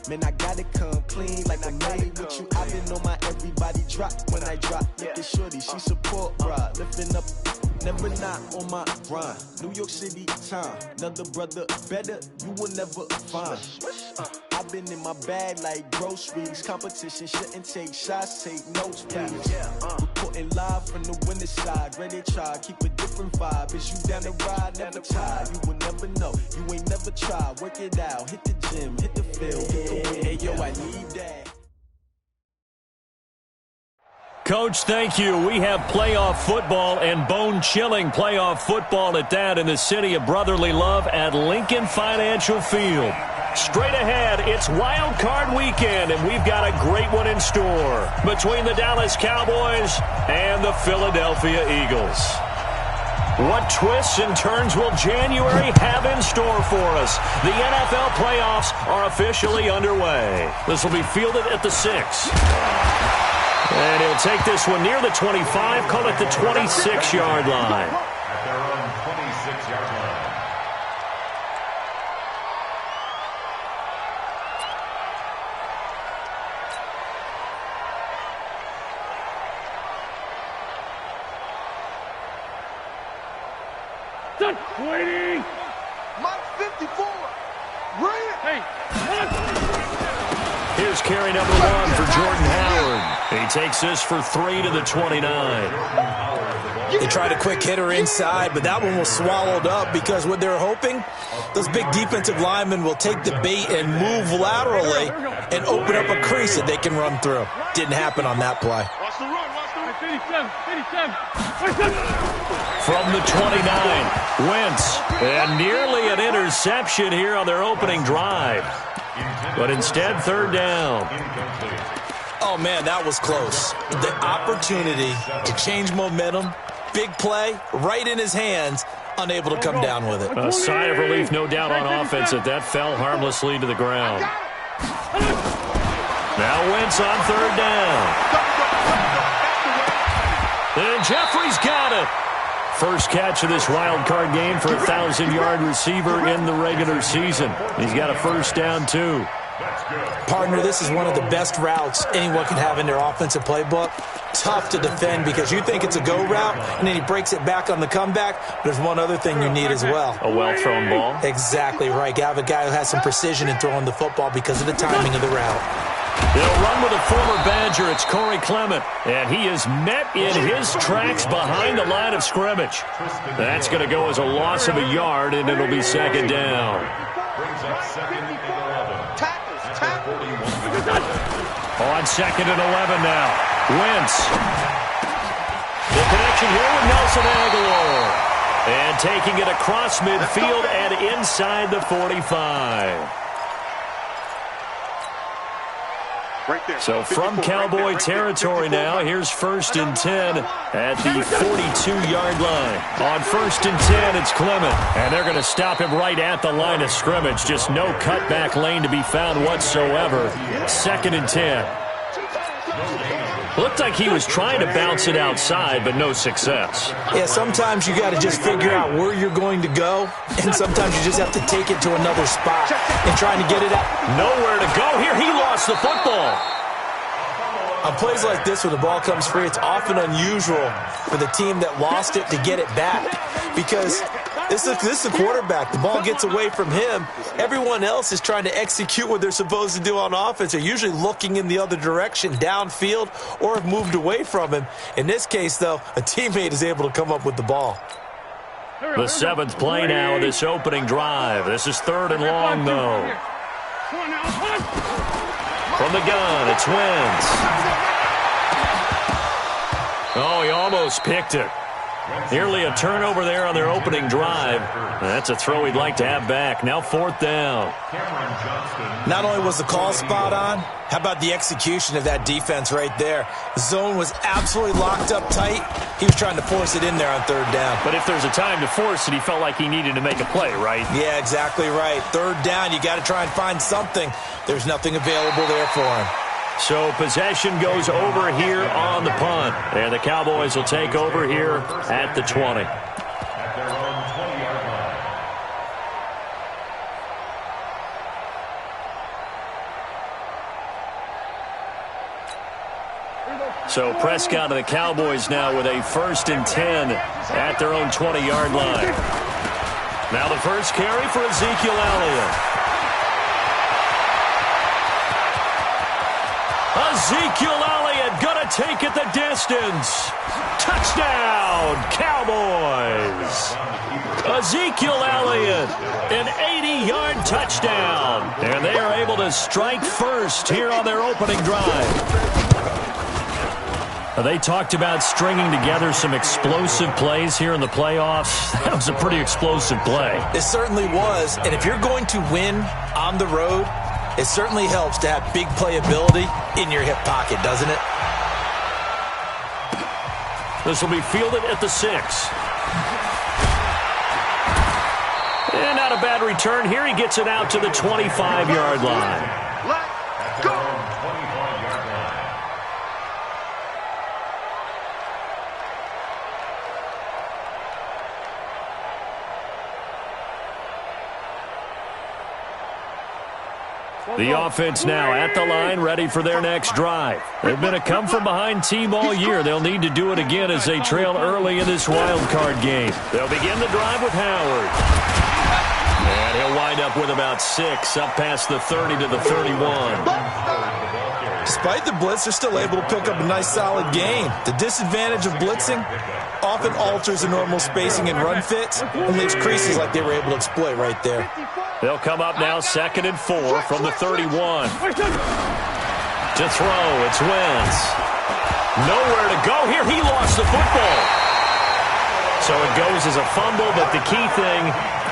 Man, I gotta come clean like I made with you. I've been on my everybody drop when I drop. Look at shorty, she support ride. Lifting up, never not on my grind. New York City time, another brother better, you will never find. I've been in my bag like groceries. Competition shouldn't take shots, take notes, please. Reporting live from the winning side. Ready to try, keep a different vibe. Is you down the ride, never tired. You will never know, you ain't never tried. Work it out, hit the gym, hit the field, hit the win. Hey, yo, I need that. Coach, thank you. We have playoff football and bone-chilling playoff football at that in the city of brotherly love at Lincoln Financial Field. Straight ahead, it's Wild Card Weekend, and we've got a great one in store between the Dallas Cowboys and the Philadelphia Eagles. What twists and turns will January have in store for us? The NFL playoffs are officially underway. This will be fielded at the 6. And he'll take this one near the 25, call it the 26-yard line. At their own 26-yard line. Waiting. Mike 54. Red. Hey. Here's carry number 1 for Jordan Howard. He takes this for 3 to the 29. They tried a quick hitter inside, but that one was swallowed up because what they're hoping, those big defensive linemen will take the bait and move laterally and open up a crease that they can run through. Didn't happen on that play. Watch the run. 57. From the 29, Wentz. And nearly an interception here on their opening drive. But instead, third down. Oh, man, that was close. The opportunity to change momentum, big play, right in his hands, unable to come down with it. A sigh of relief, no doubt, on offense that fell harmlessly to the ground. Now Wentz on third down. And Jeffrey's got it. First catch of this wild card game for a 1,000-yard receiver in the regular season. He's got a first down, too. Partner, this is one of the best routes anyone can have in their offensive playbook. Tough to defend because you think it's a go route, and then he breaks it back on the comeback. There's one other thing you need as well. A well-thrown ball? Exactly right. You have a guy who has some precision in throwing the football because of the timing of the route. They'll run with a former Badger. It's Corey Clement. And he is met in his tracks behind the line of scrimmage. That's going to go as a loss of a yard, and it'll be second down. On second and 11 now. Wentz. The connection here with Nelson Aguilar. And taking it across midfield and inside the 45. Right there. So from Cowboy territory now, here's 1st and 10 at the 42-yard line. On 1st and 10, it's Clement. And they're going to stop him right at the line of scrimmage. Just no cutback lane to be found whatsoever. 2nd and 10. Looked like he was trying to bounce it outside, but no success. Yeah, sometimes you got to just figure out where you're going to go, and sometimes you just have to take it to another spot and trying to get it out. Nowhere to go here. He lost the football. On plays like this where the ball comes free, it's often unusual for the team that lost it to get it back because this is the quarterback. The ball gets away from him. Everyone else is trying to execute what they're supposed to do on offense. They're usually looking in the other direction, downfield, or have moved away from him. In this case, though, a teammate is able to come up with the ball. The 7th play now of this opening drive. This is 3rd and long, though. From the gun, it's Wentz. Oh, he almost picked it. Nearly a turnover there on their opening drive. That's a throw he'd like to have back. Now 4th down. Not only was the call spot on, how about the execution of that defense right there? The zone was absolutely locked up tight. He was trying to force it in there on 3rd down. But if there's a time to force it, he felt like he needed to make a play, right? Yeah, exactly right. 3rd down, you got to try and find something. There's nothing available there for him. So possession goes over here on the punt. And the Cowboys will take over here at the 20. At their own 20-yard line. So Prescott and the Cowboys now with a 1st and 10 at their own 20-yard line. Now the first carry for Ezekiel Elliott. Ezekiel Elliott going to take it the distance. Touchdown, Cowboys. Ezekiel Elliott, an 80-yard touchdown. And they are able to strike first here on their opening drive. They talked about stringing together some explosive plays here in the playoffs. That was a pretty explosive play. It certainly was. And if you're going to win on the road, it certainly helps to have big playability in your hip pocket, doesn't it? This will be fielded at the 6. And not a bad return here. He gets it out to the 25-yard line. Let's go. The offense now at the line, ready for their next drive. They've been a come-from-behind team all year. They'll need to do it again as they trail early in this wild card game. They'll begin the drive with Howard. And he'll wind up with about 6, up past the 30 to the 31. Despite the blitz, they're still able to pick up a nice, solid gain. The disadvantage of blitzing often alters the normal spacing and run fits and leaves creases like they were able to exploit right there. They'll come up now 2nd and 4 from the 31. To throw, it's Wentz. Nowhere to go here. He lost the football. So it goes as a fumble, but the key thing,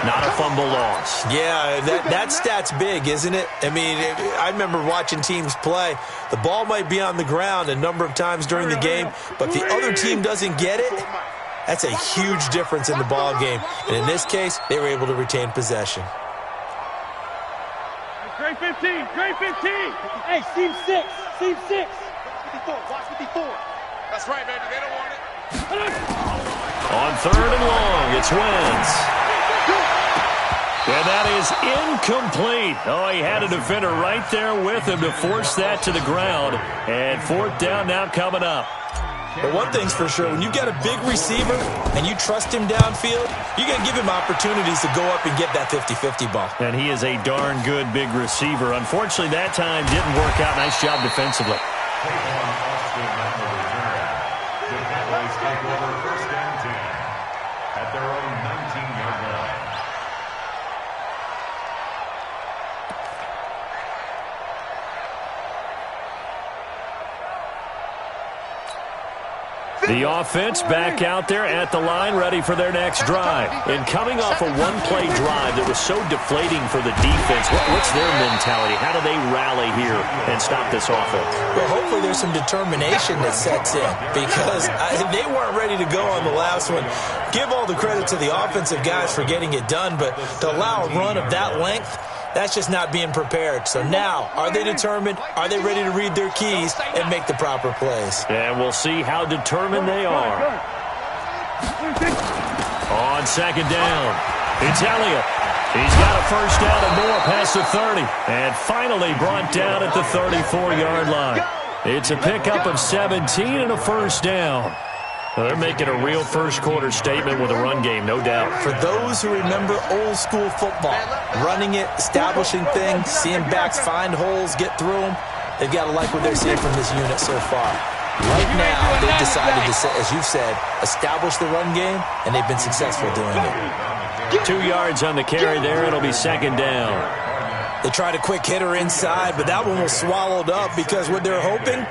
not a fumble loss. Yeah, that stat's big, isn't it? I mean, I remember watching teams play. The ball might be on the ground a number of times during the game, but if the other team doesn't get it, that's a huge difference in the ball game. And in this case, they were able to retain possession. Grade 15, grade 15. Hey, seam 6, seam 6. 54, watch 54. That's right, baby, they don't want it. On 3rd and long, it's Wentz. And that is incomplete. Oh, he had a defender right there with him to force that to the ground. And 4th down now coming up. But one thing's for sure, when you've got a big receiver and you trust him downfield, you're going to give him opportunities to go up and get that 50-50 ball. And he is a darn good big receiver. Unfortunately, that time didn't work out. Nice job defensively. Cowboys take over 1st and 10 at their own 19-yard line. The offense back out there at the line, ready for their next drive. And coming off a one-play drive that was so deflating for the defense, what's their mentality? How do they rally here and stop this offense? Well, hopefully there's some determination that sets in because they weren't ready to go on the last one. Give all the credit to the offensive guys for getting it done, but to allow a run of that length, that's just not being prepared. So now, are they determined? Are they ready to read their keys and make the proper plays? And we'll see how determined they are. On 2nd down, it's Elliott. He's got a 1st down and more past the 30. And finally brought down at the 34-yard line. It's a pickup of 17 and a 1st down. Well, they're making a real first-quarter statement with a run game, no doubt. For those who remember old-school football, running it, establishing things, seeing backs find holes, get through them, they've got to like what they're seeing from this unit so far. Right now, they've decided to, as you said, establish the run game, and they've been successful doing it. 2 yards on the carry there. It'll be 2nd down. They tried a quick hitter inside, but that one was swallowed up because what they're hoping,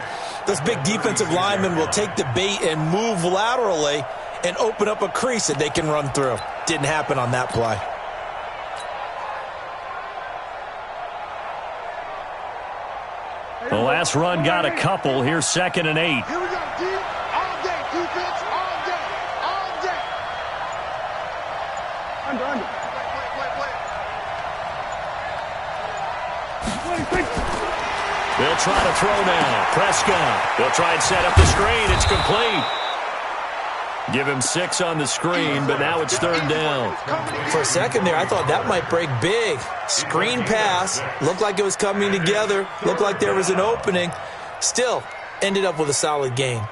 those big defensive linemen will take the bait and move laterally and open up a crease that they can run through. Didn't happen on that play. The last run got a couple. Here's 2nd and 8. Here we go, D. All day, defense, all day, all day. Under. They'll try to throw now. Prescott. They'll try and set up the screen. It's complete. Give him 6 on the screen, but now it's 3rd down. For a second there, I thought that might break big. Screen pass. Looked like it was coming together. Looked like there was an opening. Still, ended up with a solid gain.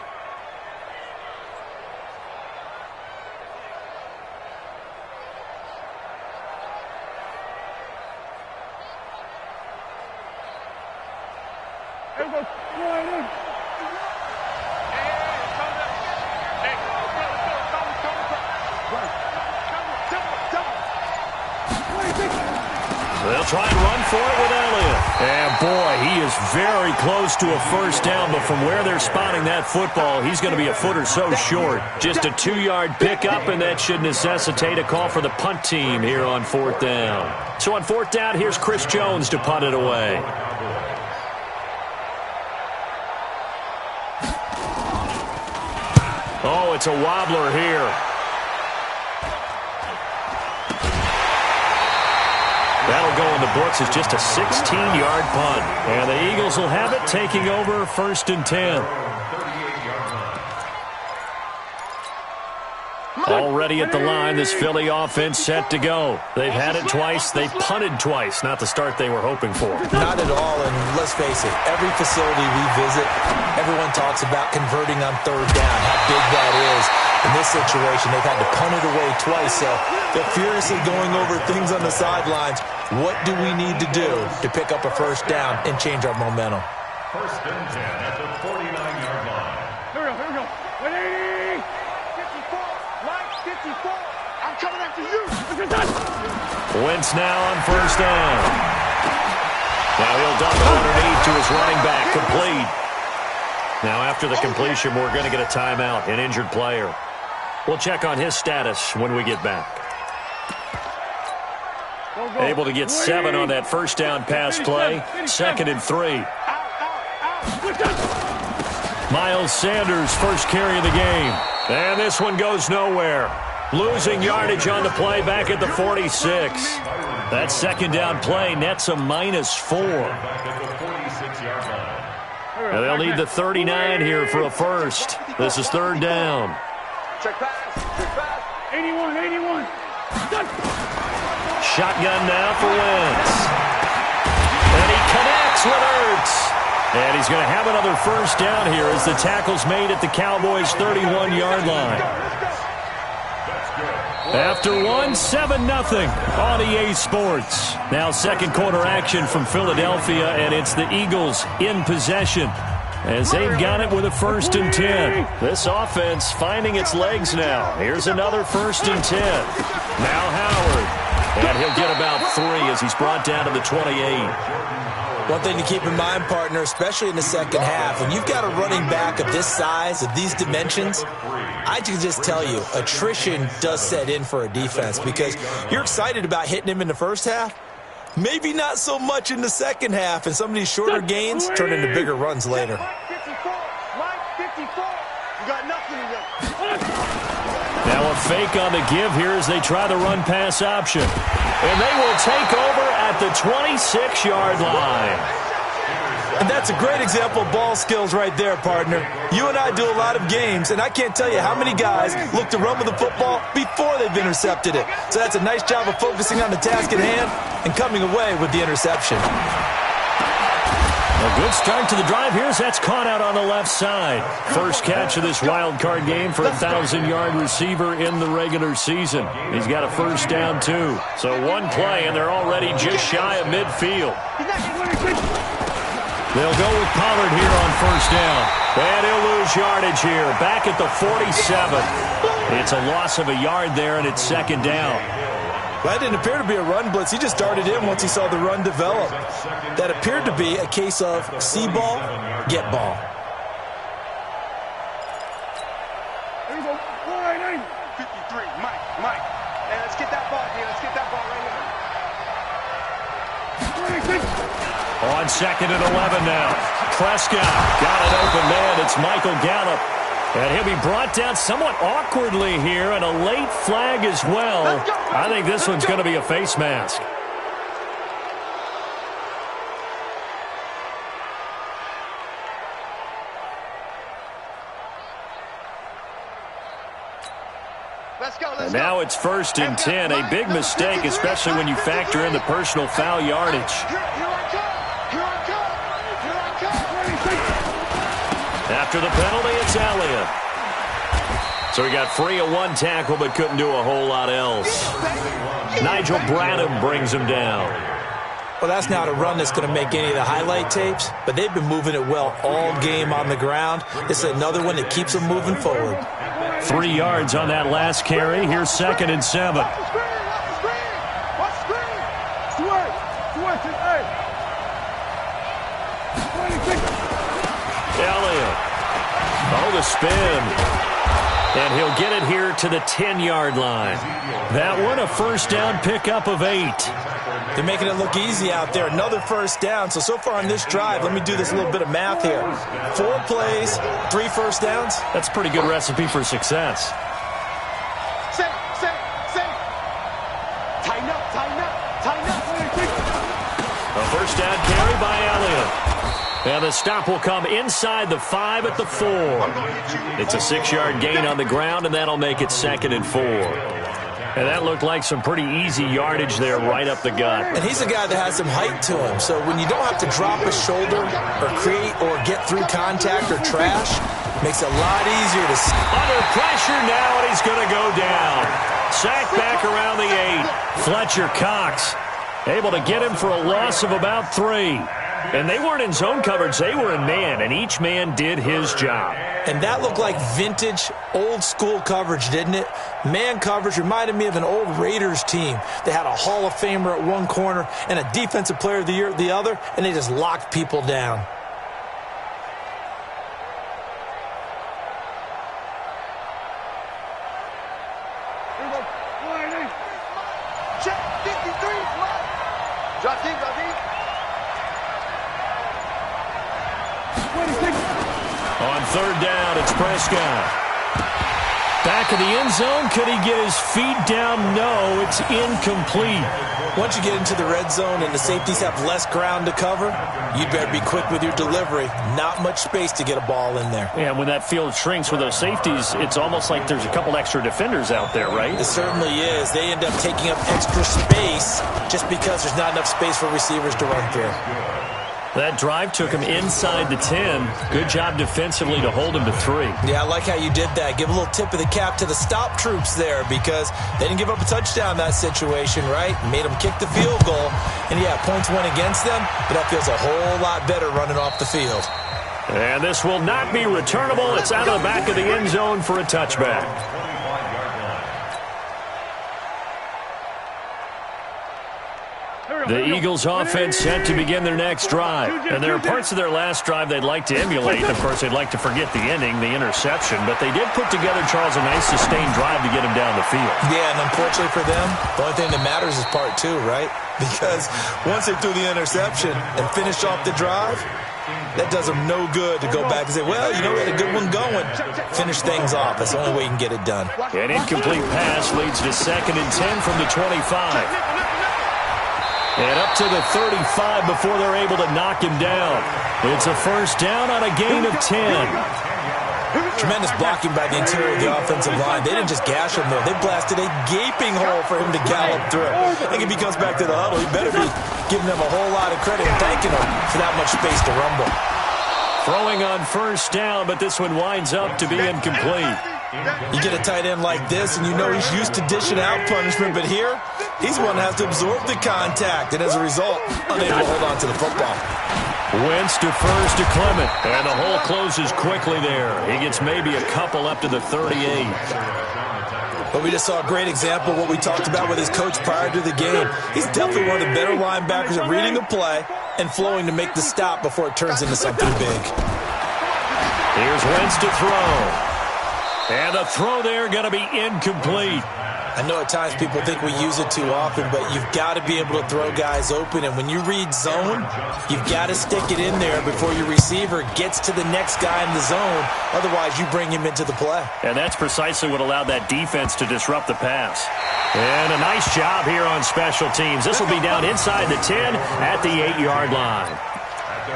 They'll try and run for it with Elliott. And, boy, he is very close to a first down, but from where they're spotting that football, he's going to be a foot or so short. Just a 2-yard pickup, and that should necessitate a call for the punt team here on 4th down. So on 4th down, here's Chris Jones to punt it away. Oh, it's a wobbler here. That'll go in the books as just a 16-yard punt. And the Eagles will have it, taking over 1st and 10. Already at the line, this Philly offense set to go. They've had it twice. They've punted twice. Not the start they were hoping for. Not at all, and let's face it, every facility we visit, everyone talks about converting on 3rd down, how big that is. In this situation, they've had to punt it away twice, so they're furiously going over things on the sidelines. What do we need to do to pick up a first down and change our momentum? 1st and 10 at the 49-yard line. Here we go. 180. 54. Mike, 54. I'm coming after you. Wentz now on 1st down. Now he'll dump it underneath to his running back, complete. Now after the completion, we're going to get a timeout, an injured player. We'll check on his status when we get back. Able to get 7 on that first down pass play. 2nd and 3. Miles Sanders, first carry of the game. And this one goes nowhere. Losing yardage on the play back at the 46. That 2nd down play nets a -4. And they'll need the 39 here for a first. This is 3rd down. Check pass. 81. Shotgun now for Wentz. And he connects with Ertz. And he's going to have another first down here as the tackle's made at the Cowboys' 31-yard line. After one, 7-0 on EA Sports. Now 2nd quarter action from Philadelphia, and it's the Eagles in possession as they've got it with a 1st and 10. This offense finding its legs now. Here's another 1st and 10. Now Howard. And he'll get about 3 as he's brought down to the 28. One thing to keep in mind, partner, especially in the second half, when you've got a running back of this size, of these dimensions, I can just tell you, attrition does set in for a defense because you're excited about hitting him in the first half. Maybe not so much in the second half, and some of these shorter gains turn into bigger runs later. Mike 54. You got nothing to do. Now a fake on the give here as they try the run-pass option. And they will take over at the 26-yard line. And that's a great example of ball skills right there, partner. You and I do a lot of games, and I can't tell you how many guys look to run with the football before they've intercepted it. So that's a nice job of focusing on the task at hand and coming away with the interception. A good start to the drive here as that's caught out on the left side. First catch of this wild card game for a 1,000-yard receiver in the regular season. He's got a first down, too. So one play, and they're already just shy of midfield. They'll go with Pollard here on first down. And he'll lose yardage here, back at the 47. It's a loss of a yard there, and it's 2nd down. That didn't appear to be a run blitz. He just darted in once he saw the run develop. That appeared to be a case of see ball, get ball. Here we go. 53. Mike. Hey, let's get that ball here. Let's get that ball right here. On 2nd and 11 now. Prescott got an open man. It's Michael Gallup. And he'll be brought down somewhat awkwardly here, and a late flag as well. I think this one's going to be a face mask. And now it's 1st and 10. A big mistake, especially when you factor in the personal foul yardage. After the penalty, it's Elliott. So he got free of one tackle but couldn't do a whole lot else. Nigel Bradham brings him down. Well, that's not a run that's going to make any of the highlight tapes, but they've been moving it well all game on the ground. This is another one that keeps them moving forward. 3 yards on that last carry. Here's 2nd and 7. Elliott. Oh, the spin. And he'll get it here to the 10-yard line. That one a first down pickup of 8. They're making it look easy out there. Another first down. So far on this drive, let me do this little bit of math here. 4 plays, 3 first downs. That's a pretty good recipe for success. Tighten up. A first down carry by Elliott. And the stop will come inside the 5 at the 4. It's a 6-yard gain on the ground, and that'll make it 2nd and 4. And that looked like some pretty easy yardage there right up the gut. And he's a guy that has some height to him. So when you don't have to drop a shoulder or create or get through contact or trash, makes it a lot easier to see. Under pressure now, and he's going to go down. Sacked back around the 8. Fletcher Cox able to get him for a loss of about 3. And they weren't in zone coverage. They were in man, and each man did his job. And that looked like vintage, old-school coverage, didn't it? Man coverage reminded me of an old Raiders team. They had a Hall of Famer at one corner and a Defensive Player of the Year at the other, and they just locked people down. Check 53. Drop deep. On 3rd down, it's Prescott. Back of the end zone. Could he get his feet down? No, it's incomplete. Once you get into the red zone and the safeties have less ground to cover, you'd better be quick with your delivery. Not much space to get a ball in there. Yeah, when that field shrinks with those safeties, it's almost like there's a couple extra defenders out there, right? It certainly is. They end up taking up extra space just because there's not enough space for receivers to run through. That drive took him inside the 10. Good job defensively to hold him to 3. Yeah, I like how you did that. Give a little tip of the cap to the stop troops there because they didn't give up a touchdown in that situation, right? Made them kick the field goal. And, yeah, points went against them, but that feels a whole lot better running off the field. And this will not be returnable. It's out of the back of the end zone for a touchback. The Eagles offense set to begin their next drive. And there are parts of their last drive they'd like to emulate. Of course, they'd like to forget the ending, the interception. But they did put together, Charles, a nice sustained drive to get him down the field. Yeah, and unfortunately for them, the only thing that matters is part 2, right? Because once they threw the interception and finished off the drive, that does them no good to go back and say, well, you know, we had a good one going. Finish things off. That's the only way you can get it done. An incomplete pass leads to 2nd and 10 from the 25. And up to the 35 before they're able to knock him down. It's a first down on a gain of 10. Tremendous blocking by the interior of the offensive line. They didn't just gash him, though. They blasted a gaping hole for him to gallop through. I think if he comes back to the huddle, he better be giving them a whole lot of credit and thanking them for that much space to rumble. Throwing on first down, but this one winds up to be incomplete. You get a tight end like this, and you know he's used to dishing out punishment, but here, he's one that has to absorb the contact, and as a result, unable to hold on to the football. Wentz defers to Clement, and the hole closes quickly there. He gets maybe a couple up to the 38. But we just saw a great example of what we talked about with his coach prior to the game. He's definitely one of the better linebackers at reading a play and flowing to make the stop before it turns into something big. Here's Wentz to throw. And the throw there going to be incomplete. I know at times people think we use it too often, but you've got to be able to throw guys open. And when you read zone, you've got to stick it in there before your receiver gets to the next guy in the zone. Otherwise, you bring him into the play. And that's precisely what allowed that defense to disrupt the pass. And a nice job here on special teams. This will be down inside the 10 at the 8-yard line.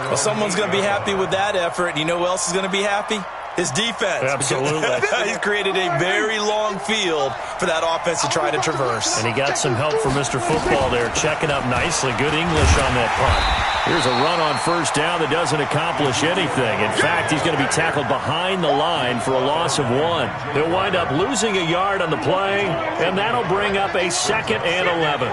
Well, someone's going to be happy with that effort. And you know who else is going to be happy? His defense. Absolutely. He's created a very long field for that offense to try to traverse. And he got some help from Mr. Football there, checking up nicely. Good English on that punt. Here's a run on first down that doesn't accomplish anything. In fact, he's going to be tackled behind the line for a loss of 1. He'll wind up losing a yard on the play, and that'll bring up a 2nd and 11.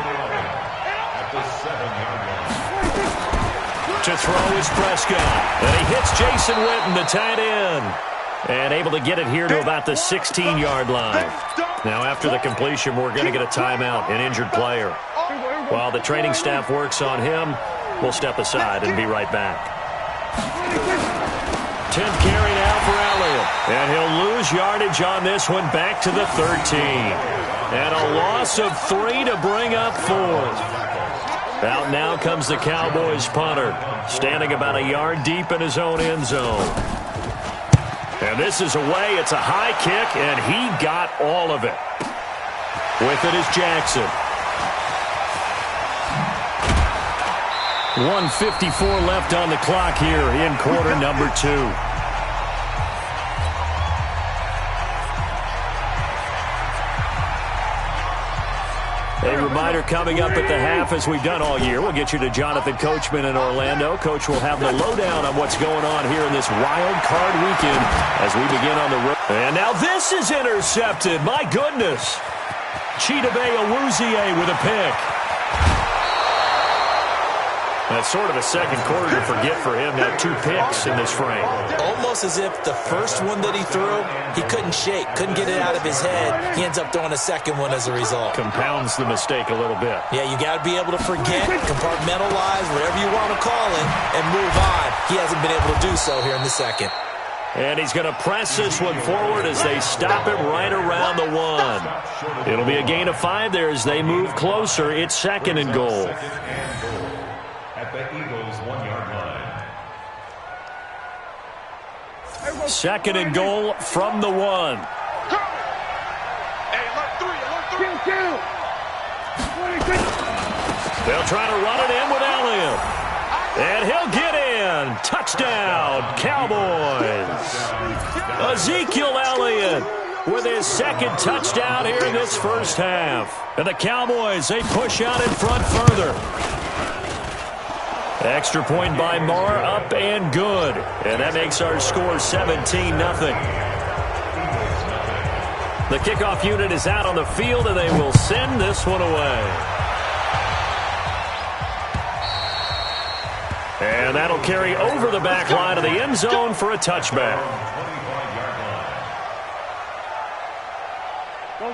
To throw is Prescott. And he hits Jason Witten, the tight end. And able to get it here to about the 16-yard line. Now, after the completion, we're going to get a timeout, an injured player. While the training staff works on him, we'll step aside and be right back. 10th carry now for Elliott. And he'll lose yardage on this one back to the 13. And a loss of 3 to bring up 4th. Out now comes the Cowboys punter, standing about a yard deep in his own end zone. And this is away. It's a high kick, and he got all of it. With it is Jackson. 1:54 left on the clock here in quarter number 2. A reminder coming up at the half, as we've done all year. We'll get you to Jonathan Coachman in Orlando. Coach will have the lowdown on what's going on here in this wild card weekend as we begin on the road. And now this is intercepted. My goodness. Chidobe Awuzie with a pick. That's sort of a second quarter to forget for him. Now 2 picks in this frame. Almost as if the first one that he threw, he couldn't shake, couldn't get it out of his head. He ends up throwing a second one as a result. Compounds the mistake a little bit. Yeah, you got to be able to forget, compartmentalize, whatever you want to call it, and move on. He hasn't been able to do so here in the second. And he's going to press this one forward as they stop him right around the 1. It'll be a gain of 5 there as they move closer. It's 2nd and goal. At the Eagles' 1-yard line. 2nd and goal from the 1. Hey, alert 3, alert 3. They'll try to run it in with Elliott. And he'll get in. Touchdown, Cowboys. Ezekiel Elliott with his 2nd touchdown here in this first half. And the Cowboys, they push out in front further. Extra point by Marr, up and good. And that makes our score 17-0. The kickoff unit is out on the field, and they will send this one away. And that'll carry over the back line of the end zone for a touchback.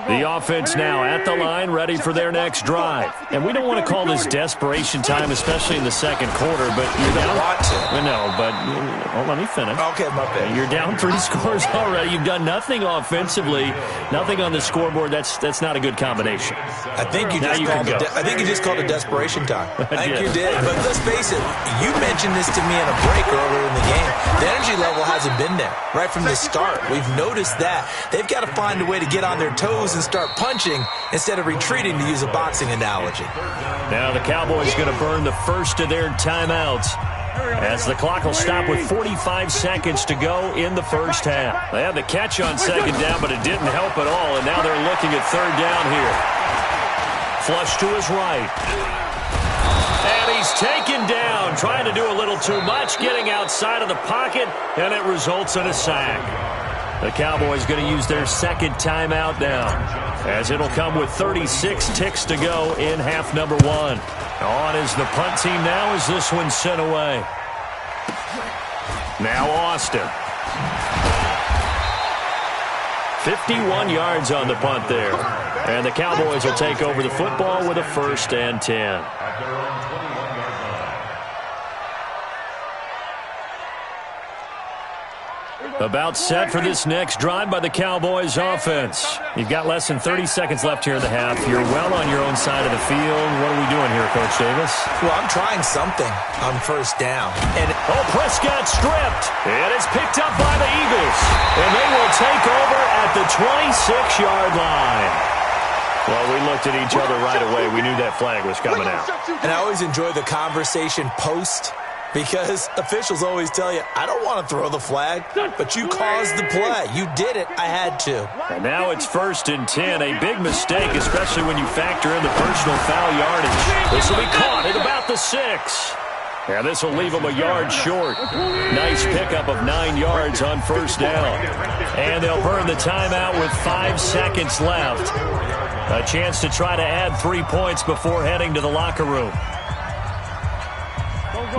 The offense now at the line, ready for their next drive. And we don't want to call this desperation time, especially in the second quarter, but you're down. No, but let me finish. Okay, my bad. You're down 3 scores already. You've done nothing offensively, nothing on the scoreboard. That's not a good combination. I think you just called it desperation time. I think you did. But let's face it, you mentioned this to me in a break earlier in the game. The energy level hasn't been there right from the start. We've noticed that. They've got to find a way to get on their toes and start punching instead of retreating, to use a boxing analogy. Now the Cowboys going to burn the first of their timeouts as the clock will stop with 45 seconds to go in the first half. They had the catch on 2nd down, but it didn't help at all, and now they're looking at 3rd down here. Flush to his right. And he's taken down, trying to do a little too much, getting outside of the pocket, and it results in a sack. The Cowboys going to use their 2nd timeout now, as it'll come with 36 ticks to go in half number 1. On is the punt team now as this one's sent away. Now Austin. 51 yards on the punt there. And the Cowboys will take over the football with a 1st and 10. At their own 21-yard line. About set for this next drive by the Cowboys offense. You've got less than 30 seconds left here in the half. You're well on your own side of the field. What are we doing here, Coach Davis? Well, I'm trying something on 1st down. And Prescott stripped. It is picked up by the Eagles. And they will take over at the 26-yard line. Well, we looked at each other right away. We knew that flag was coming out. And I always enjoy the conversation post, because officials always tell you, I don't want to throw the flag, but you caused the play. You did it. I had to. And now it's 1st and 10. A big mistake, especially when you factor in the personal foul yardage. This will be caught at about the 6. And this will leave them a yard short. Nice pickup of 9 yards on first down. And they'll burn the timeout with 5 seconds left. A chance to try to add 3 points before heading to the locker room.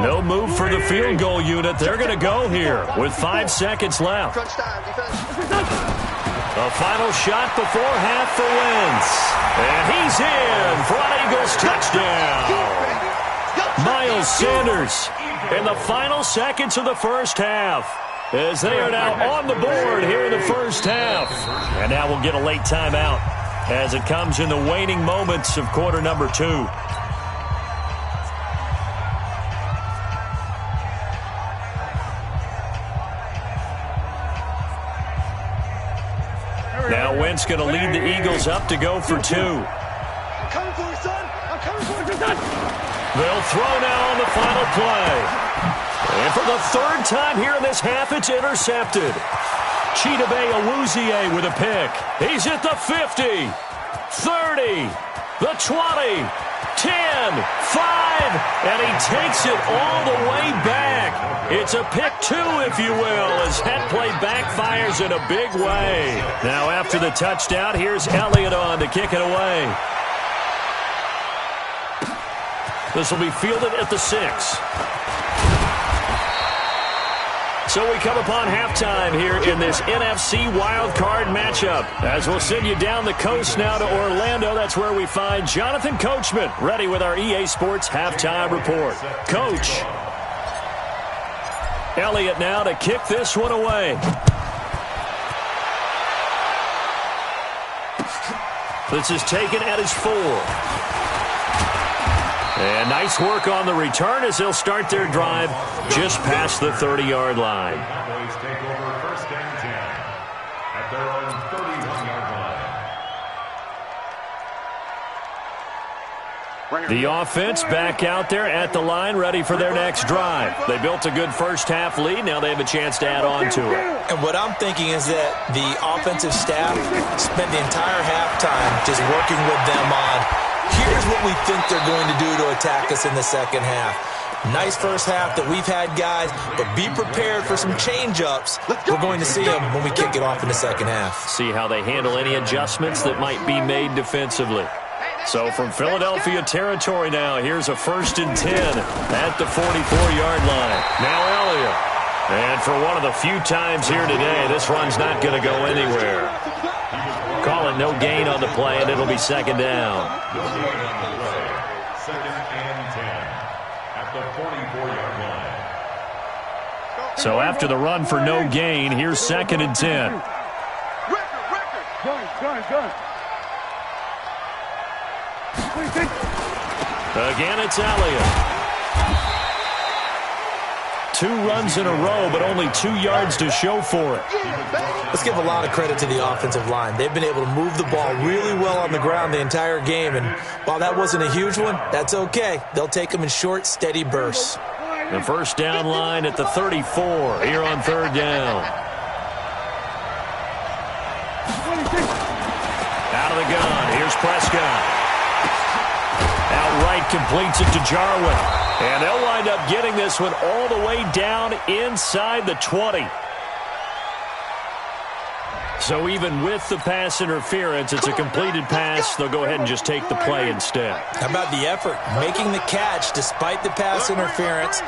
No move for the field goal unit. They're going to go here with 5 seconds left. A final shot before half for Wentz. And he's in for an Eagles touchdown. Miles Sanders in the final seconds of the first half, as they are now on the board here in the first half. And now we'll get a late timeout as it comes in the waning moments of quarter number 2. Now Wentz going to lead the Eagles up to go for 2. I'm coming for you, son. I'm coming for you, son. They'll throw now on the final play. And for the 3rd time here in this half, it's intercepted. Chidobe Awuzie with a pick. He's at the 50, 30, the 20, 10, 5, and he takes it all the way back. It's a pick 2, if you will, as that play backfires in a big way. Now after the touchdown, here's Elliott on to kick it away. This will be fielded at the 6. So we come upon halftime here in this NFC wildcard matchup. As we'll send you down the coast now to Orlando, that's where we find Jonathan Coachman ready with our EA Sports halftime report. Coach. Elliott now to kick this one away. This is taken at his 4. And nice work on the return as they'll start their drive just past the 30-yard line. Cowboys take over first and 10 at their own 31-yard line. The offense back out there at the line, ready for their next drive. They built a good first-half lead. Now they have a chance to add on to it. And what I'm thinking is that the offensive staff spent the entire halftime just working with them on, here's what we think they're going to do to attack us in the second half. Nice first half that we've had, guys, but be prepared for some change-ups. We're going to see them when we kick it off in the second half. See how they handle any adjustments that might be made defensively. So from Philadelphia territory now, here's a 1st and 10 at the 44-yard line. Now Elliott. And for one of the few times here today, this run's not going to go anywhere. Call it no gain on the play, and it'll be 2nd down. 2nd and 10 at the 44-yard line. So after the run for no gain, here's 2nd and 10. Gun. Again, it's Elliott. 2 runs in a row, but only 2 yards to show for it. Let's give a lot of credit to the offensive line. They've been able to move the ball really well on the ground the entire game, and while that wasn't a huge one, that's okay. They'll take them in short, steady bursts. The first down line at the 34 here on 3rd down. Out of the gun, here's Prescott. Outright completes it to Jarwin. And they'll wind up getting this one all the way down inside the 20. So even with the pass interference, it's a completed pass. They'll go ahead and just take the play instead. How about the effort? Making the catch despite the pass interference.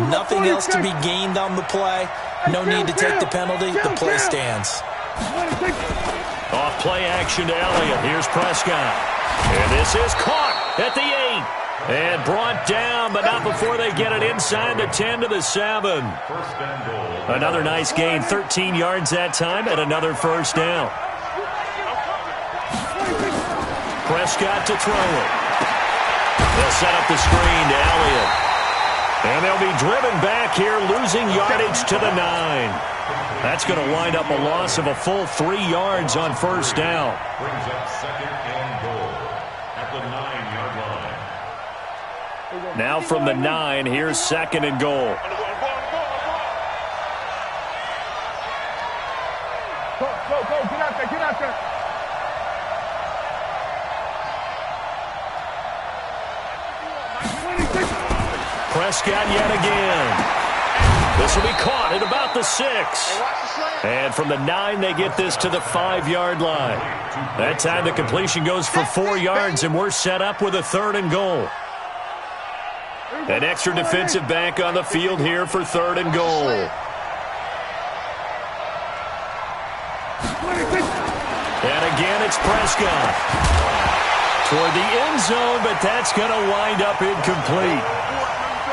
Nothing else to be gained on the play. No need to take the penalty. The play stands. Off play action to Elliott. Here's Prescott. And this is caught at the 8. And brought down, but not before they get it inside the 10 to the 7. Another nice gain, 13 yards that time, and another first down. Prescott to throw it. They'll set up the screen to Elliott. And they'll be driven back here, losing yardage to the 9. That's going to wind up a loss of a full 3 yards on first down. Brings up 2nd and goal at the 9-yard line. Now from the 9, here's 2nd and goal. Go, get out there. Prescott yet again. This will be caught at about the 6. And from the 9, they get this to the 5-yard line. That time the completion goes for 4 yards, and we're set up with a 3rd and goal. An extra defensive back on the field here for 3rd and goal. And again, it's Prescott. Toward the end zone, but that's going to wind up incomplete.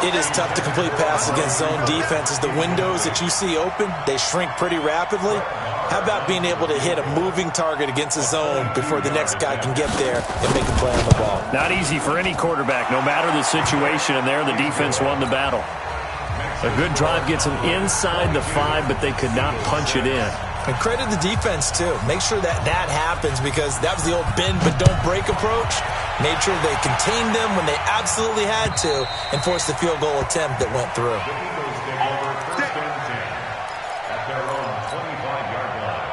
It is tough to complete passes against zone defenses. The windows that you see open, they shrink pretty rapidly. How about being able to hit a moving target against a zone before the next guy can get there and make a play on the ball? Not easy for any quarterback, no matter the situation, and there the defense won the battle. A good drive gets them inside the 5, but they could not punch it in. And credit the defense, too. Make sure that happens, because that was the old bend but don't break approach. Made sure they contained them when they absolutely had to and forced the field goal attempt that went through. At their own 25-yard line.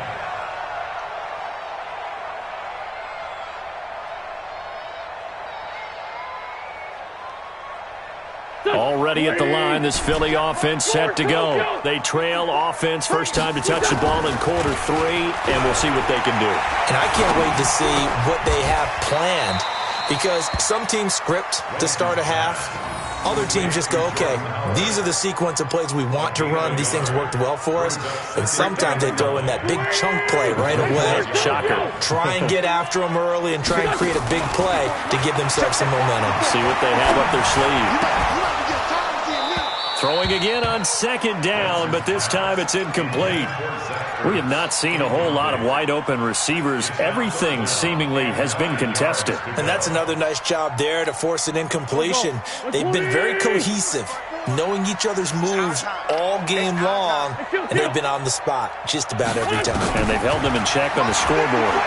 Already at the line, this Philly offense set to go. They trail offense, first time to touch the ball in quarter 3, and we'll see what they can do. And I can't wait to see what they have planned, because some teams script to start a half. Other teams just go, okay, these are the sequence of plays we want to run. These things worked well for us. And sometimes they throw in that big chunk play right away. Shocker. Try and get after them early and try and create a big play to give themselves some momentum. See what they have up their sleeve. Throwing again on 2nd down, but this time it's incomplete. We have not seen a whole lot of wide-open receivers. Everything seemingly has been contested. And that's another nice job there to force an incompletion. They've been very cohesive, knowing each other's moves all game long, and they've been on the spot just about every time. And they've held them in check on the scoreboard.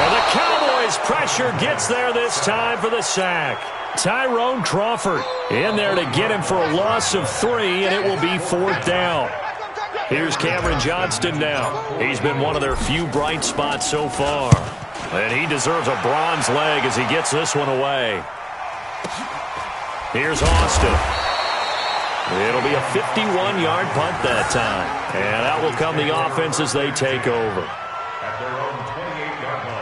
And the Cowboys' pressure gets there this time for the sack. Tyrone Crawford in there to get him for a loss of 3, and it will be 4th down. Here's Cameron Johnston now. He's been one of their few bright spots so far. And he deserves a bronze leg as he gets this one away. Here's Austin. It'll be a 51-yard punt that time. And out will come the offense as they take over. At their own 28-yard line.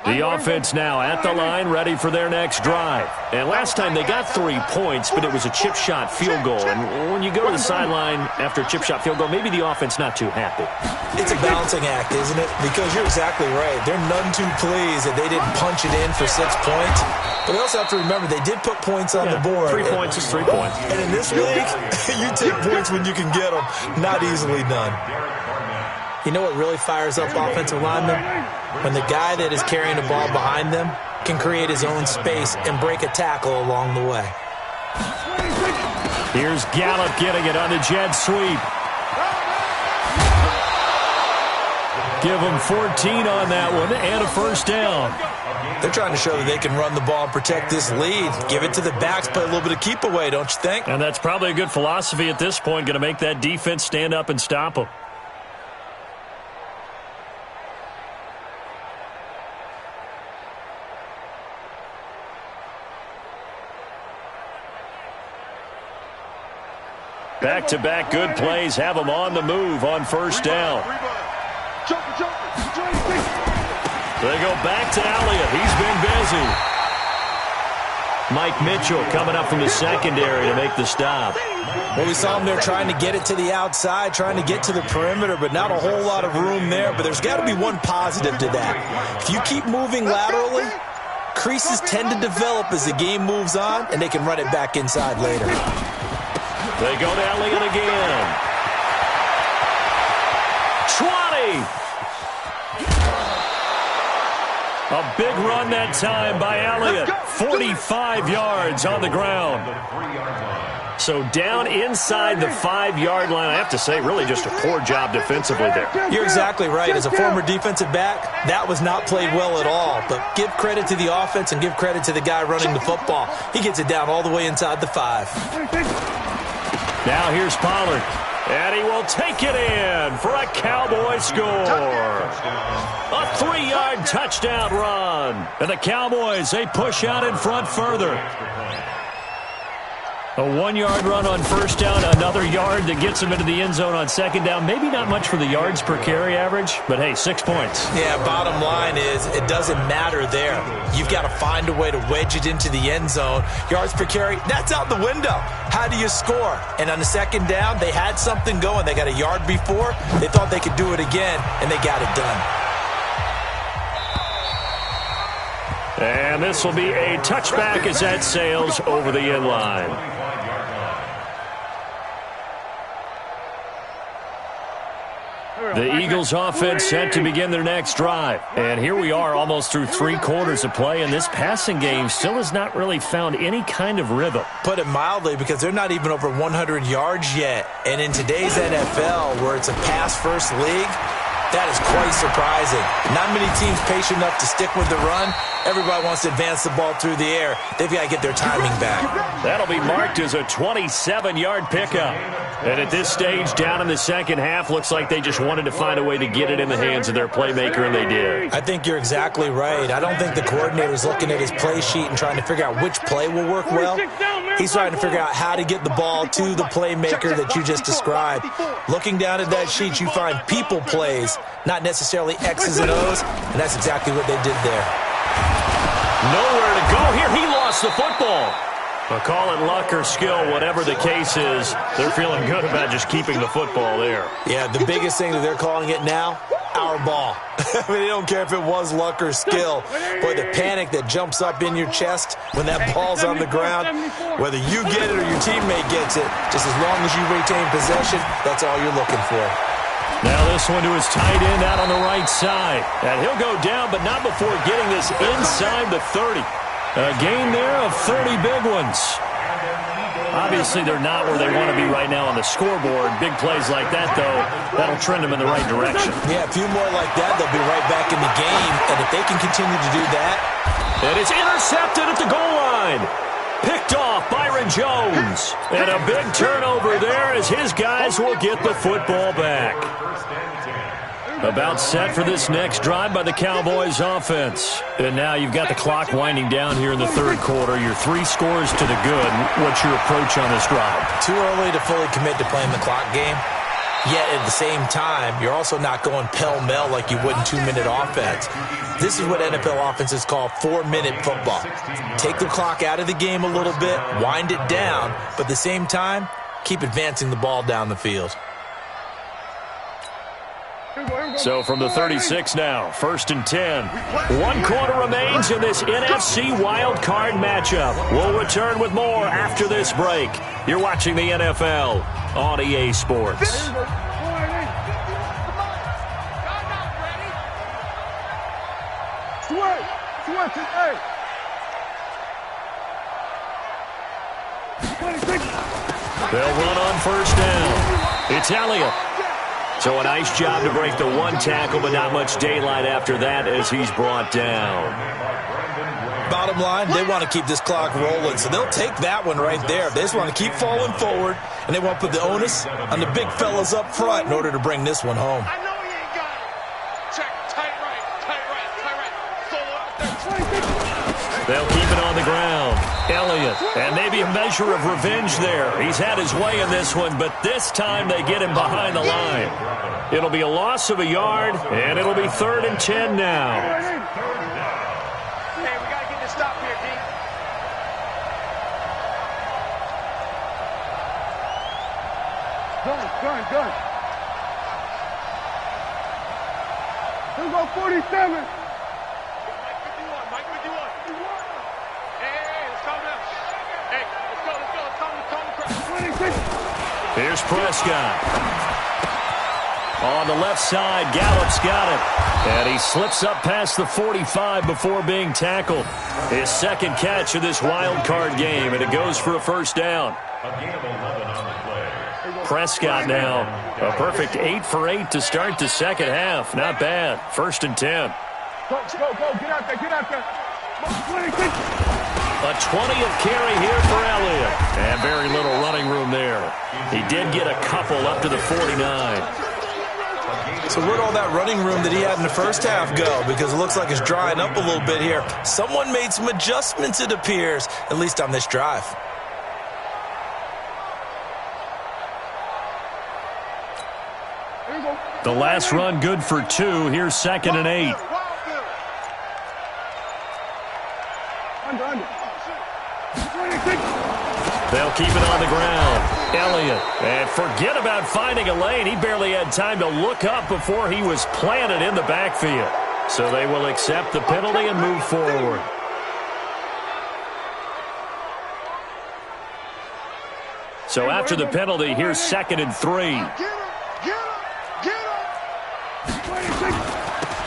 The offense now at the line, ready for their next drive. And last time they got 3 points, but it was a chip shot field goal. And when you go to the sideline after a chip shot field goal, maybe the offense not too happy. It's a balancing act, isn't it? Because you're exactly right. They're none too pleased that they didn't punch it in for 6 points. But we also have to remember they did put points on the board. 3 points is 3 points. And in this league, you take points when you can get them. Not easily done. You know what really fires up offensive linemen? When the guy that is carrying the ball behind them can create his own space and break a tackle along the way. Here's Gallup getting it on the jet sweep. Give them 14 on that one and a 1st down. They're trying to show that they can run the ball and protect this lead. Give it to the backs, play a little bit of keep away, don't you think? And that's probably a good philosophy at this point, going to make that defense stand up and stop them. Back-to-back good plays have them on the move on 1st down. They go back to Elliott. He's been busy. Mike Mitchell coming up from the secondary to make the stop. Well, we saw him there trying to get it to the outside, trying to get to the perimeter, but not a whole lot of room there. But there's got to be one positive to that. If you keep moving laterally, creases tend to develop as the game moves on, and they can run it back inside later. They go to Elliott again. 20. A big run that time by Elliott. 45 yards on the ground. So down inside the 5-yard line. I have to say, really just a poor job defensively there. You're exactly right. As a former defensive back, that was not played well at all. But give credit to the offense and give credit to the guy running the football. He gets it down all the way inside the 5. Now here's Pollard. And he will take it in for a Cowboy score. A 3-yard touchdown run. And the Cowboys, they push out in front further. A 1-yard run on first down, another yard that gets him into the end zone on second down. Maybe not much for the yards per carry average, but hey, 6 points. Yeah, bottom line is it doesn't matter there. You've got to find a way to wedge it into the end zone. Yards per carry, that's out the window. How do you score? And on the second down, they had something going. They got a yard before. They thought they could do it again, and they got it done. And this will be a touchback as that sails over the end line. The Eagles offense set to begin their next drive. And here we are almost through 3 quarters of play, and this passing game still has not really found any kind of rhythm. Put it mildly, because they're not even over 100 yards yet. And in today's NFL, where it's a pass-first league, that is quite surprising. Not many teams patient enough to stick with the run. Everybody wants to advance the ball through the air. They've got to get their timing back. That'll be marked as a 27-yard pickup. And at this stage, down in the second half, looks like they just wanted to find a way to get it in the hands of their playmaker, and they did. I think you're exactly right. I don't think the coordinator's looking at his play sheet and trying to figure out which play will work well. He's trying to figure out how to get the ball to the playmaker that you just described. Looking down at that sheet, you find people plays, not necessarily X's and O's, and that's exactly what they did there. Nowhere to go here. He lost the football. But call it luck or skill, whatever the case is, they're feeling good about just keeping the football there. Yeah, the biggest thing that they're calling it now, our ball. I mean, they don't care if it was luck or skill. Boy, the panic that jumps up in your chest when that ball's on the ground, whether you get it or your teammate gets it, just as long as you retain possession, that's all you're looking for. Now this one to his tight end out on the right side. And he'll go down, but not before getting this inside the 30. A gain there of 30 big ones. Obviously, they're not where they want to be right now on the scoreboard. Big plays like that, though, that'll trend them in the right direction. Yeah, a few more like that, they'll be right back in the game. And if they can continue to do that. And it's intercepted at the goal line. Picked off Byron Jones. And a big turnover there as his guys will get the football back. About set for this next drive by the Cowboys offense. And now you've got the clock winding down here in the third quarter. Your 3 scores to the good. What's your approach on this drive? Too early to fully commit to playing the clock game. Yet at the same time, you're also not going pell-mell like you would in 2-minute offense. This is what NFL offenses call 4-minute football. Take the clock out of the game a little bit, wind it down, but at the same time, keep advancing the ball down the field. So from the 36 now, 1st and 10. 1 quarter remains in this NFC wild card matchup. We'll return with more after this break. You're watching the NFL on EA Sports. They'll run on first down. It's Elliott. So a nice job to break the 1 tackle, but not much daylight after that as he's brought down. Bottom line, they want to keep this clock rolling, so they'll take that one right there. They just want to keep falling forward, and they want to put the onus on the big fellas up front in order to bring this one home. I know he ain't got it. Check, tight right. Solo out there. They'll keep it on the ground. Elliott, and maybe a measure of revenge there. He's had his way in this one, but this time they get him behind the line. It'll be a loss of a yard, and it'll be 3rd and 10 now. Hey, we got to get this stop here, D. Gun. Here we go, 47. Mike 51. Hey, let's calm down. Hey, let's go. Here's Prescott. On the left side, Gallup's got it. And he slips up past the 45 before being tackled. His 2nd catch of this wild card game, and it goes for a first down. Prescott now, a perfect 8 for 8 to start the second half. Not bad. 1st and 10. Go. Get out there. A 20th carry here for Elliott. And very little running room there. He did get a couple up to the 49. So where'd all that running room that he had in the first half go? Because it looks like it's drying up a little bit here. Someone made some adjustments, it appears, at least on this drive. The last run good for 2. Here's 2nd and 8. They'll keep it on the ground. Elliott. And forget about finding a lane. He barely had time to look up before he was planted in the backfield. So they will accept the penalty and move forward. So after the penalty, here's 2nd and 3.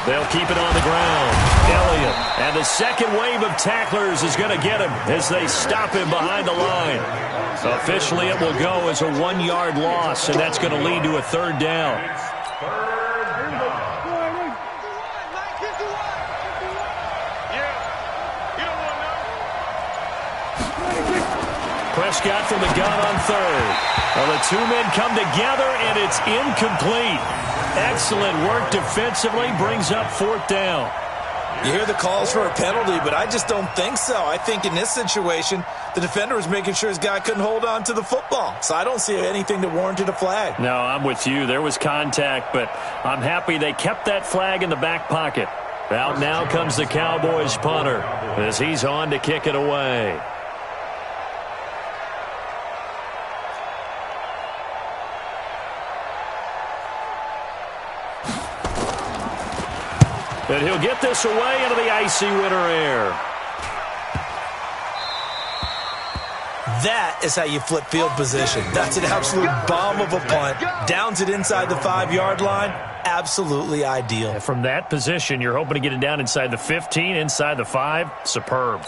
They'll keep it on the ground. Elliott. And the second wave of tacklers is going to get him as they stop him behind the line. Officially, it will go as a 1-yard loss, and that's going to lead to a 3rd down. Prescott from the gun on 3rd. Well, the 2 men come together, and it's incomplete. Excellent work defensively, brings up 4th down. You hear the calls for a penalty, but I just don't think so. I think in this situation, the defender was making sure his guy couldn't hold on to the football. So I don't see anything that warranted a flag. No, I'm with you. There was contact, but I'm happy they kept that flag in the back pocket. Out now comes the Cowboys punter as he's on to kick it away. And he'll get this away into the icy winter air. That is how you flip field position. That's an absolute bomb of a punt. Downs it inside the 5-yard line. Absolutely ideal. And from that position, you're hoping to get it down inside the 15, inside the 5. Superb.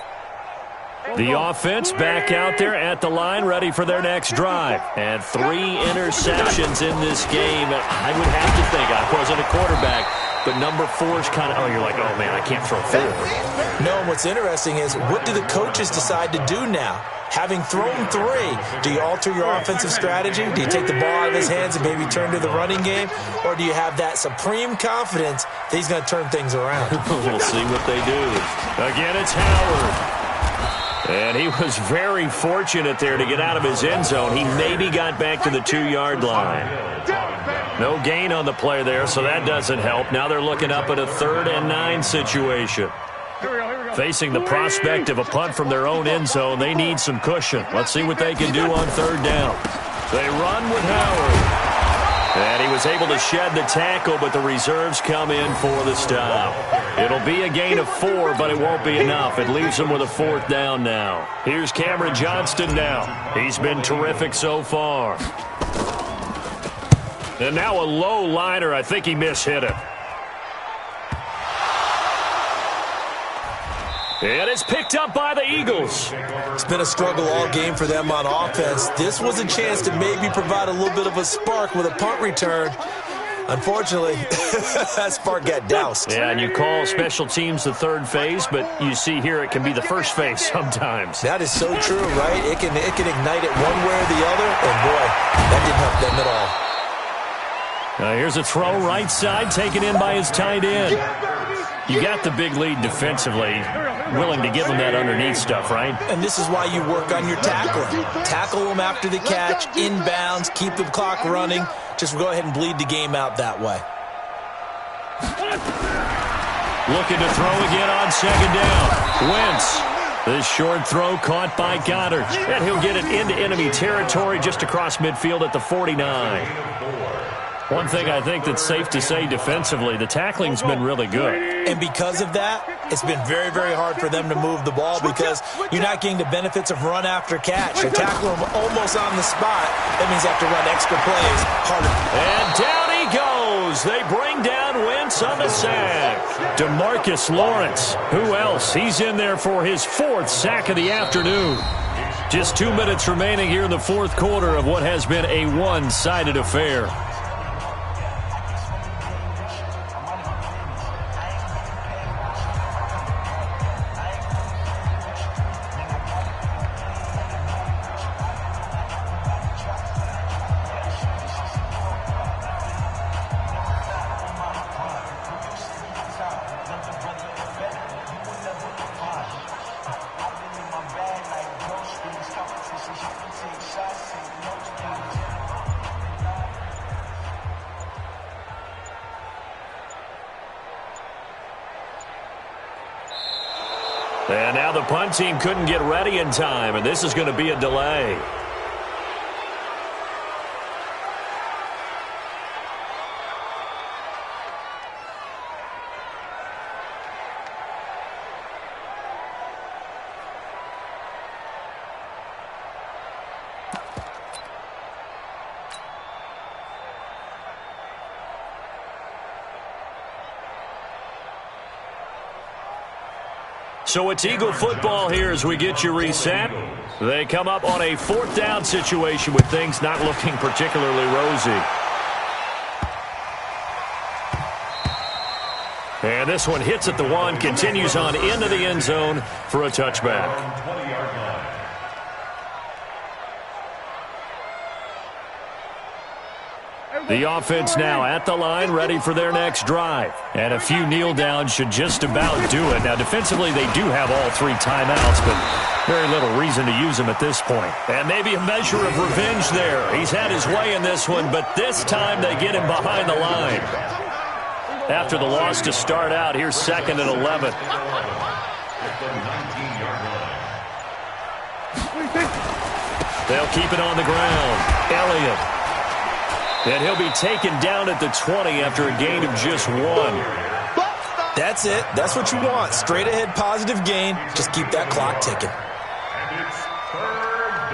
The offense back out there at the line, ready for their next drive. And 3 interceptions in this game. I would have to think, I wasn't a quarterback, but number 4 is kind of, you're like, oh, man, I can't throw 4. No, and what's interesting is, what do the coaches decide to do now? Having thrown 3, do you alter your offensive strategy? Do you take the ball out of his hands and maybe turn to the running game? Or do you have that supreme confidence that he's going to turn things around? We'll see what they do. Again, it's Howard. And he was very fortunate there to get out of his end zone. He maybe got back to the 2-yard line. No gain on the play there, so that doesn't help. Now they're looking up at a 3rd and 9 situation. Facing the prospect of a punt from their own end zone, they need some cushion. Let's see what they can do on 3rd down. They run with Howard. And he was able to shed the tackle, but the reserves come in for the stop. It'll be a gain of 4, but it won't be enough. It leaves them with a 4th down now. Here's Cameron Johnston now. He's been terrific so far. And now a low liner. I think he mishit it. And it's picked up by the Eagles. It's been a struggle all game for them on offense. This was a chance to maybe provide a little bit of a spark with a punt return. Unfortunately, that spark got doused. Yeah, and you call special teams the 3rd phase, but you see here it can be the 1st phase sometimes. That is so true, right? It can ignite it one way or the other, and boy, that didn't help them at all. Now here's a throw right side, taken in by his tight end. You got the big lead defensively, willing to give them that underneath stuff, right? And this is why you work on your tackling. Tackle them after the catch, inbounds, keep the clock running. Just go ahead and bleed the game out that way. Looking to throw again on 2nd down. Wentz. This short throw caught by Goddard. And he'll get it into enemy territory just across midfield at the 49. One thing I think that's safe to say defensively, the tackling's been really good. And because of that, it's been very, very hard for them to move the ball because you're not getting the benefits of run after catch. You tackle them almost on the spot. That means you have to run extra plays harder. And down he goes. They bring down Wentz on the sack. DeMarcus Lawrence. Who else? He's in there for his 4th sack of the afternoon. Just 2 minutes remaining here in the 4th quarter of what has been a one-sided affair. And now the punt team couldn't get ready in time, and this is going to be a delay. So it's Eagle football here as we get you reset. They come up on a 4th down situation with things not looking particularly rosy. And this one hits at the 1, continues on into the end zone for a touchback. The offense now at the line, ready for their next drive. And a few kneel downs should just about do it. Now, defensively, they do have all 3 timeouts, but very little reason to use them at this point. And maybe a measure of revenge there. He's had his way in this one, but this time they get him behind the line. After the loss to start out, here's 2nd and 11. They'll keep it on the ground. Elliott. And he'll be taken down at the 20 after a gain of just 1. That's it. That's what you want. Straight ahead positive gain. Just keep that clock ticking. And it's 3rd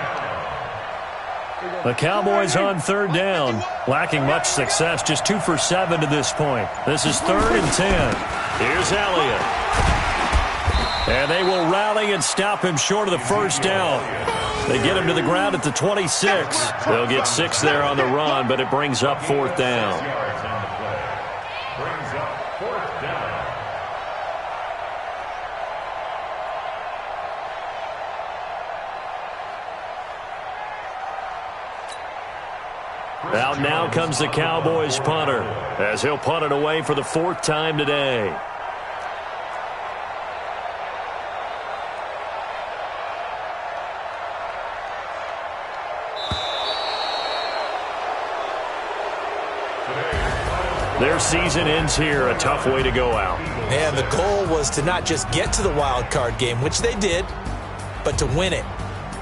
down. The Cowboys on 3rd down. Lacking much success. Just 2 for 7 to this point. This is 3rd and 10. Here's Elliott. And they will rally and stop him short of the 1st down. They get him to the ground at the 26. They'll get 6 there on the run, but it brings up 4th down. Brings up 4th down. Out now comes the Cowboys punter, as he'll punt it away for the 4th time today. Their season ends here, a tough way to go out. And the goal was to not just get to the wild card game, which they did, but to win it.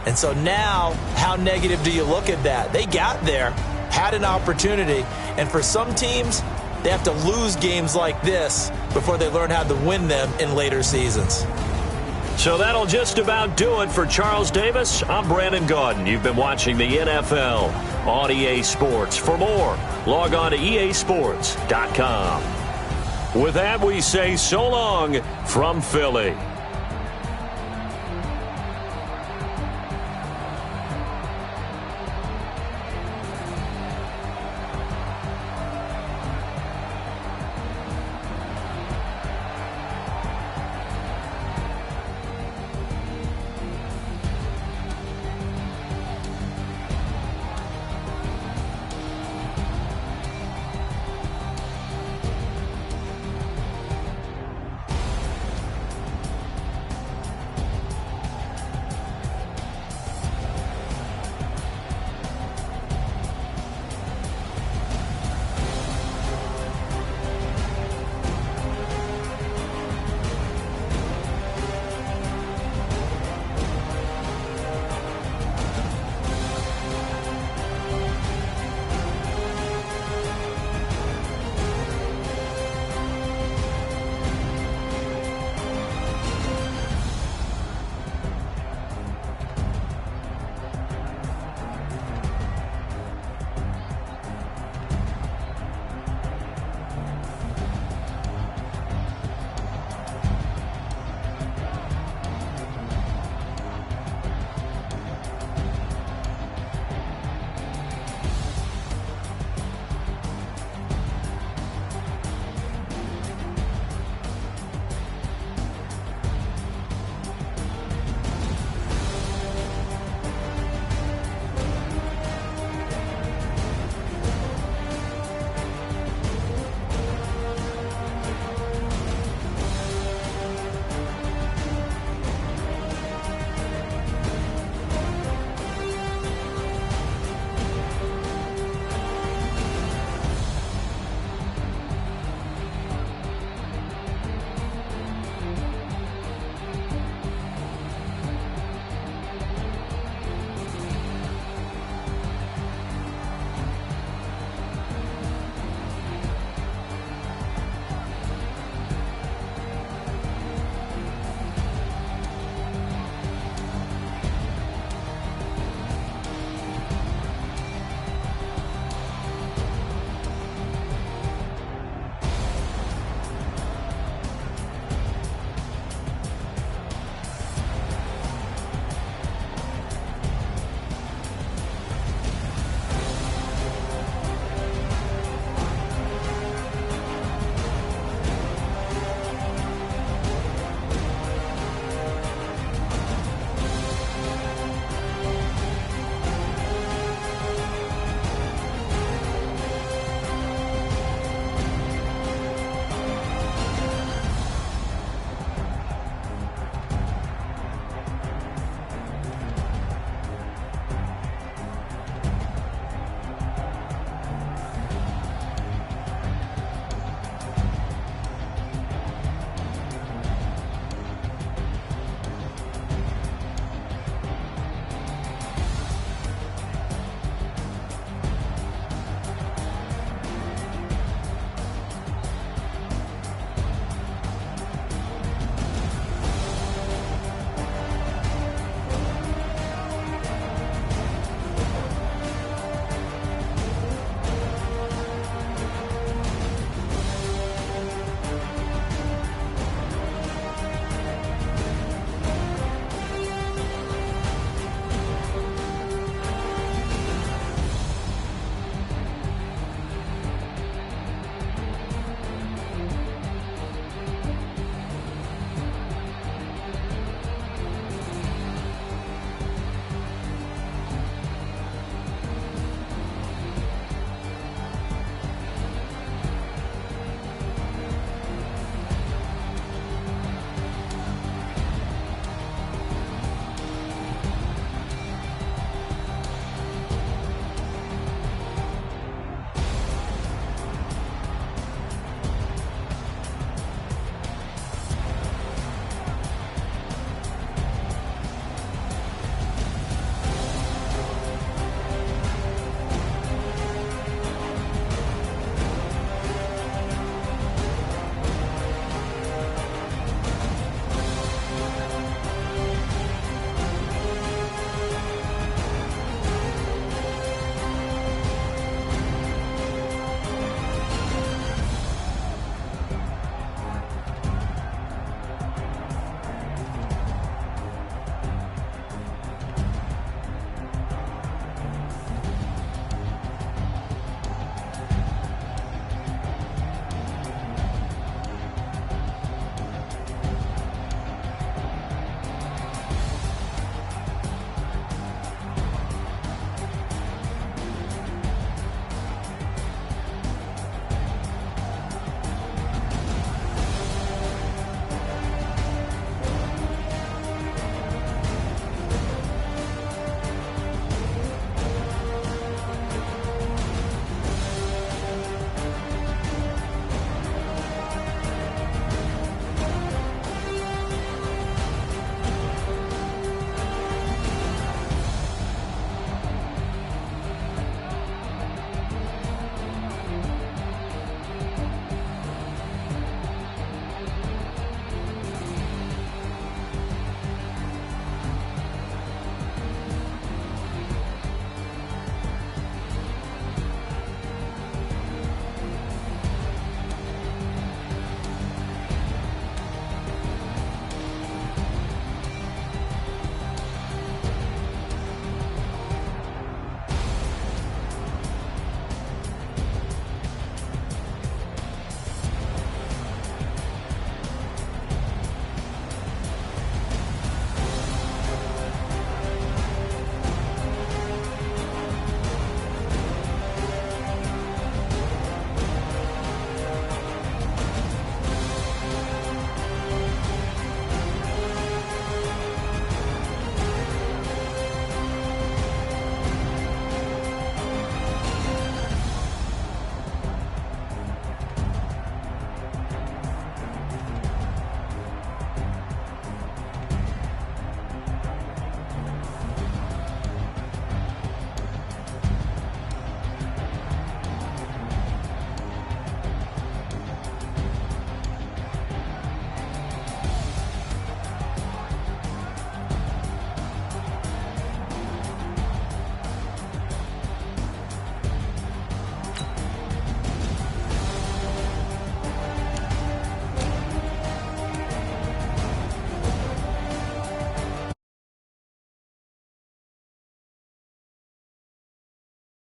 And so now, how negative do you look at that? They got there, had an opportunity, and for some teams, they have to lose games like this before they learn how to win them in later seasons. So that'll just about do it for Charles Davis. I'm Brandon Gaudin. You've been watching the NFL on EA Sports. For more, log on to easports.com. With that, we say so long from Philly.